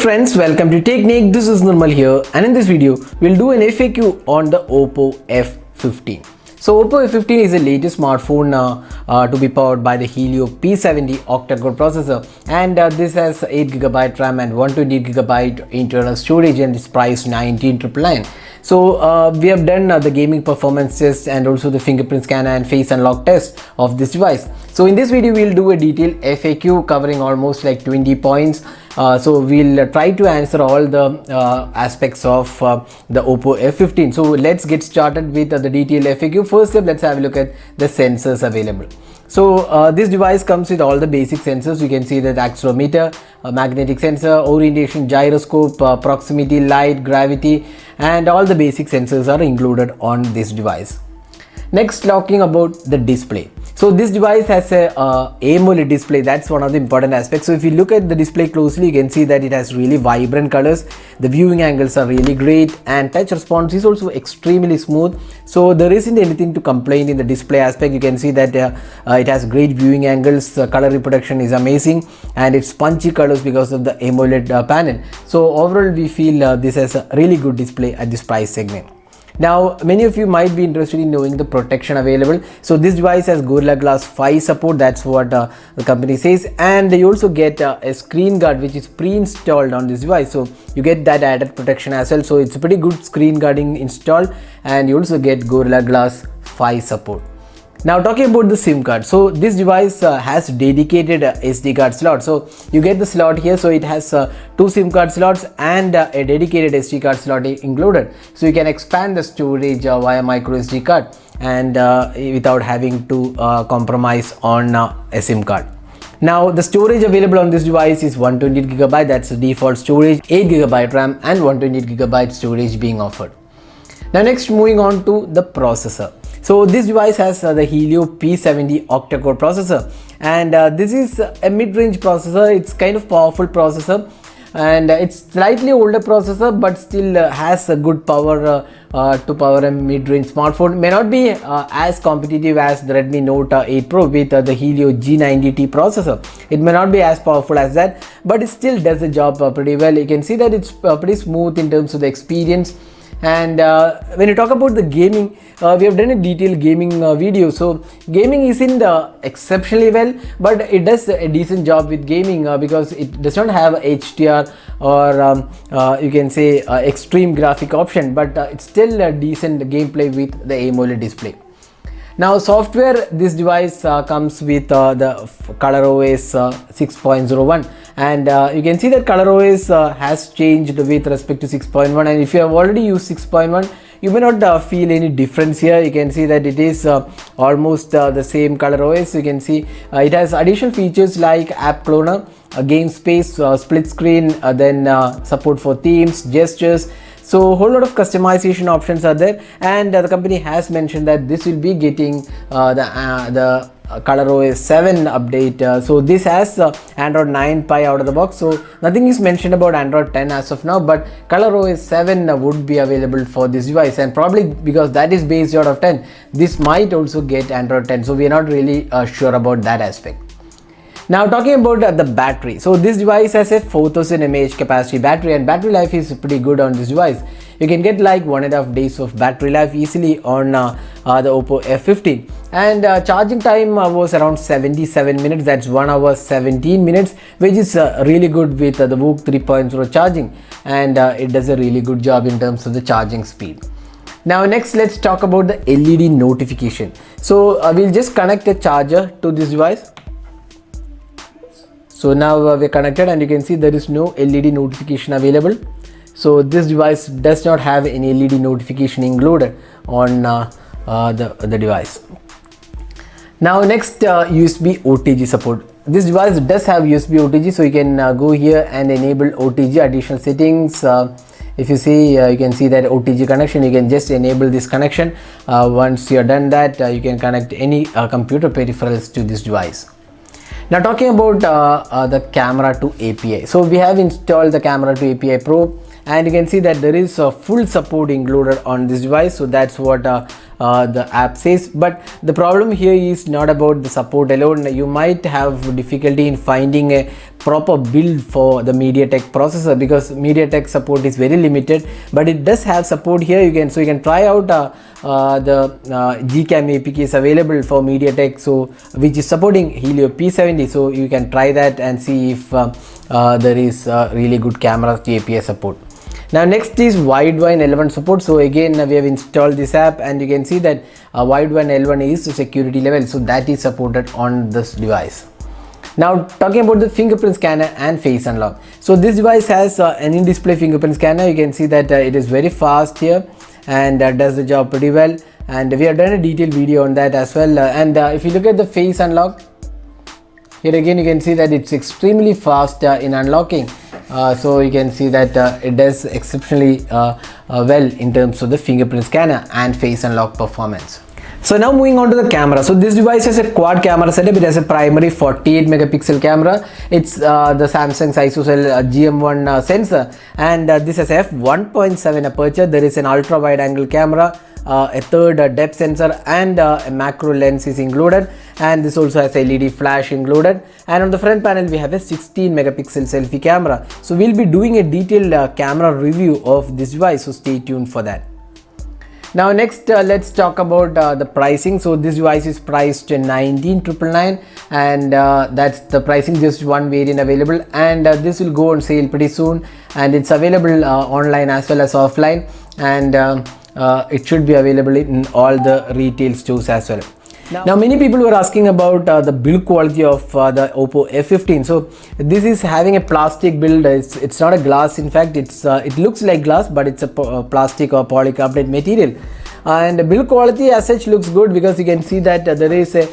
friends, welcome to Technique. This is Nirmal here, and in this video we'll do an FAQ on the Oppo F15. So Oppo F15 is the latest smartphone to be powered by the Helio P70 octa-core processor, and this has 8GB RAM and 128GB internal storage, and it's priced 19,999. So we have done the gaming performance test and also the fingerprint scanner and face unlock test of this device. So in this video we'll do a detailed FAQ covering almost like 20 points. So we'll try to answer all the aspects of the Oppo F15. So let's get started with the detailed FAQ. First up, let's have a look at the sensors available. So this device comes with all the basic sensors. You can see that accelerometer, magnetic sensor, orientation, gyroscope, proximity, light, gravity, and all the basic sensors are included on this device. Next, talking about the display. So this device has a AMOLED display. That's one of the important aspects. So if you look at the display closely, you can see that it has really vibrant colors. The viewing angles are really great, and touch response is also extremely smooth. So there isn't anything to complain in the display aspect. You can see that it has great viewing angles. Color reproduction is amazing, and it's punchy colors because of the AMOLED panel. So overall, we feel this has a really good display at this price segment. Now, many of you might be interested in knowing the protection available. So this device has Gorilla Glass 5 support. That's what the company says, and you also get a screen guard which is pre-installed on this device. So you get that added protection as well. So it's a pretty good screen guarding installed, and you also get Gorilla Glass 5 support. Now, talking about the SIM card. So this device has dedicated SD card slot. So you get the slot here. So it has 2 SIM card slots and a dedicated SD card slot included. So you can expand the storage via micro SD card, and without having to compromise on a SIM card. Now, the storage available on this device is 128GB. That's the default storage. 8GB RAM and 128GB storage being offered. Now, next, moving on to the processor. So this device has the Helio P70 octa-core processor, and this is a mid-range processor. It's kind of powerful processor, and it's slightly older processor, but still has a good power to power a mid-range smartphone. May not be as competitive as the Redmi Note 8 Pro with the Helio G90T processor. It may not be as powerful as that, but it still does the job pretty well. You can see that it's pretty smooth in terms of the experience. And when you talk about the gaming, we have done a detailed gaming video. So gaming isn't exceptionally well, but it does a decent job with gaming because it does not have HDR or you can say extreme graphic option, but it's still a decent gameplay with the AMOLED display. Now, software, this device comes with the ColorOS 6.01, and you can see that ColorOS has changed with respect to 6.1, and if you have already used 6.1, you may not feel any difference here. You can see that it is almost the same ColorOS. You can see it has additional features like app cloner, game space, split screen, then support for themes, gestures. So a whole lot of customization options are there, and the company has mentioned that this will be getting the ColorOS 7 update. So this has Android 9 Pie out of the box. So nothing is mentioned about Android 10 as of now, but ColorOS 7 would be available for this device, and probably because that is based out of 10, this might also get Android 10. So we are not really sure about that aspect. Now, talking about the battery. So this device has a 4000 mAh capacity battery, and battery life is pretty good on this device. You can get like 1.5 days of battery life easily on the Oppo F15, and charging time was around 77 minutes. That's 1 hour 17 minutes, which is really good with the VOOC 3.0 charging, and it does a really good job in terms of the charging speed. Now, next, let's talk about the LED notification. So we'll just connect a charger to this device. So now we're connected, and you can see there is no LED notification available. So this device does not have any LED notification included on the device. Now, next, USB OTG support. This device does have USB OTG, so you can go here and enable OTG additional settings. If you see, you can see that OTG connection. You can just enable this connection. Once you're done that, you can connect any computer peripherals to this device. Now, talking about the camera to API. So we have installed the camera to API Pro, and you can see that there is full support included on this device. So that's what the app says. But the problem here is not about the support alone. You might have difficulty in finding a proper build for the MediaTek processor, because MediaTek support is very limited, but it does have support here. You can try out the GCam APK is available for MediaTek, so which is supporting Helio P70. So you can try that and see if there is really good camera API support. Now next is wideband L1 support. So again we have installed this app, and you can see that wideband L1 is the security level, so that is supported on this device. Now talking about the fingerprint scanner and face unlock. So this device has an in-display fingerprint scanner. You can see that it is very fast here and does the job pretty well, and we have done a detailed video on that as well. And if you look at the face unlock, here again you can see that it's extremely fast in unlocking. So you can see that it does exceptionally well in terms of the fingerprint scanner and face unlock performance. So now moving on to the camera. So this device has a quad camera setup. It has a primary 48 megapixel camera. It's the Samsung's ISOCELL GM1 sensor, and this has f1.7 aperture. There is an ultra wide angle camera, a third depth sensor, and a macro lens is included, and this also has LED flash included. And on the front panel we have a 16 megapixel selfie camera. So we'll be doing a detailed camera review of this device, so stay tuned for that. Now next let's talk about the pricing. So this device is priced 19,999, and that's the pricing, just one variant available, and this will go on sale pretty soon, and it's available online as well as offline, and it should be available in all the retail stores as well. Now many people were asking about the build quality of the Oppo F15. So this is having a plastic build. It's not a glass. In fact, it looks like glass, but it's a plastic or polycarbonate material. And the build quality as such looks good, because you can see that there is a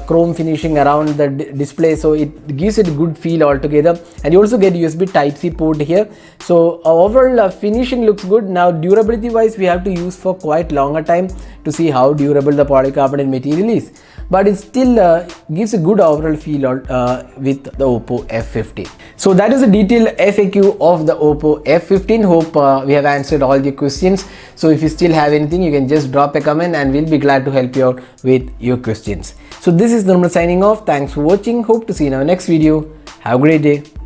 chrome finishing around the display, so it gives it a good feel altogether. And you also get USB Type-C port here. So overall finishing looks good. Now durability wise, we have to use for quite longer time to see how durable the polycarbonate material is, but it still gives a good overall feel with the Oppo F15. So that is a detailed FAQ of the Oppo F15. Hope we have answered all the questions. So if you still have anything, you can just drop a comment and we'll be glad to help you out with your questions. So this is Nirmal signing off. Thanks for watching. Hope to see you in our next video. Have a great day.